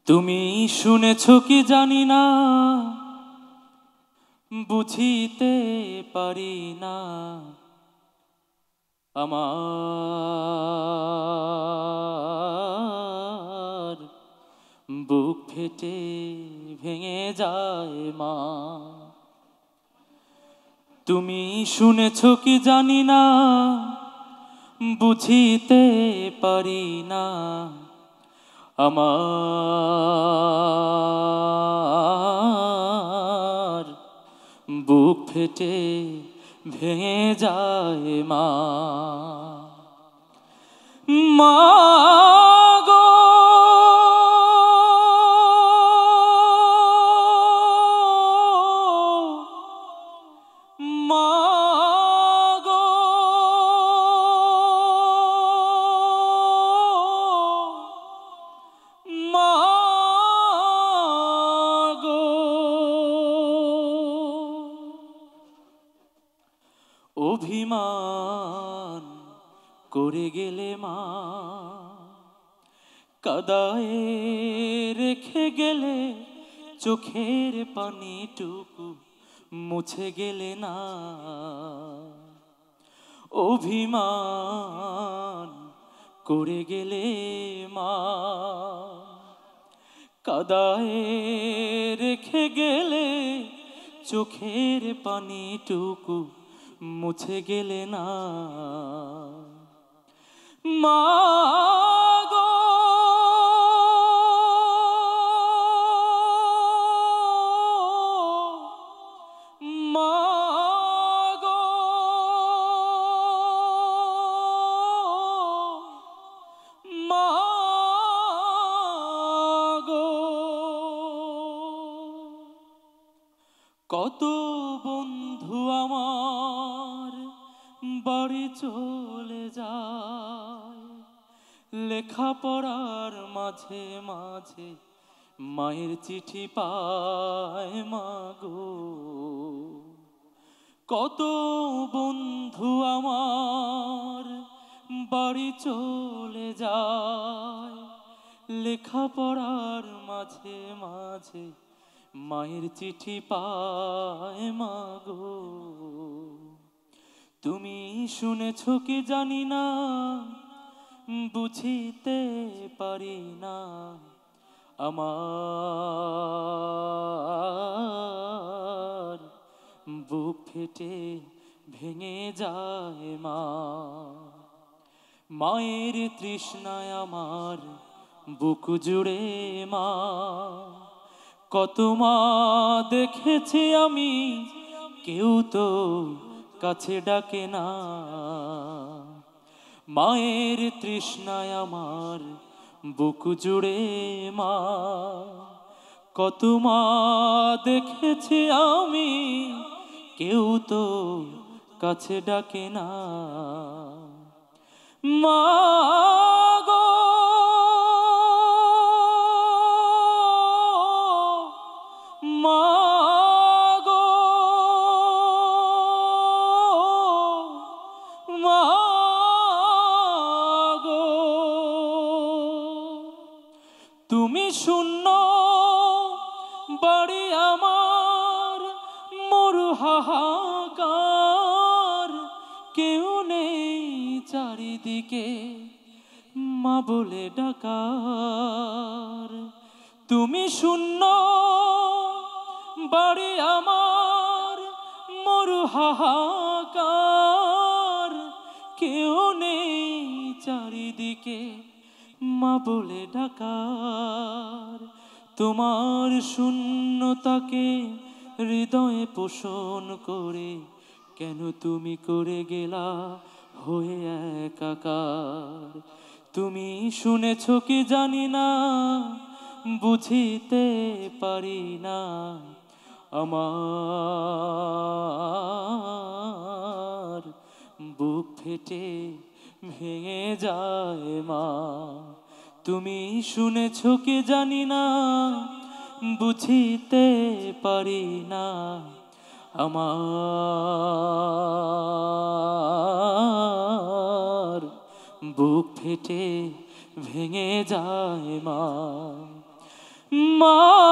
তুমি শুনেছ কি জানি না, বুঝিতে পারি না আমার বুক ফেটে ভেঙে যায় মা। তুমি শুনেছ কি জানি না, বুঝিতে পারি না আমার বুক ফেটে ভেঙে যায় মা। মা গো মা গো মা গো, অভিমান করে গেলে মা, কাদায় রেখে গেলে চোখের পানিটুকু মুছে গেলে না। অভিমান করে গেলে মা, কাদায় রেখে গেলে চোখের পানিটুকু মুছে গেলে না। মা গো মা গো মা গো, কত বন্ধু আমার বাড়ি চলে যায়, লেখাপড়ার মাঝে মাঝে মায়ের চিঠি পায় মা গো। কত বন্ধু আমার বাড়ি চলে যায়, লেখাপড়ার মাঝে মাঝে মায়ের চিঠি পায় মা গো। তুমি শুনেছ কি জানি না, বুঝিতে পারি না আমার বুক ফেটে ভেঙে যায় মা। মায়ের তৃষ্ণায় আমার বুক জুড়ে মা, কত মা দেখেছি আমি, কেউ তো কাছে ডাকে না। মায়ের তৃষ্ণায় আমার বুক জুড়ে মা, কত মা দেখেছি আমি, কেউ তো কাছে ডাকে না। মা গো মা গো মা গো, তুমি শূন্য বাড়ি আমার, মরু হাহাকার, কেউ নেই চারিদিকে মা বলে ডাকার। তুমি শূন্য বাড়ি আমার, মরু হাহাকার, কেউ নেই চারিদিকে মা বলে ডাকার। তোমার শূন্যতাকে হৃদয়ে পোষণ করে কেন তুমি করে গেলা হয়ে একাকার। তুমি শুনেছ কি জানি না, বুঝিতে পারি না আমার বুক ফেটে ভেঙে যায় মা। তুমি শুনেছ কি জানি না, বুঝিতে পারি না আমার বুক ফেটে ভেঙে যায় মা। মা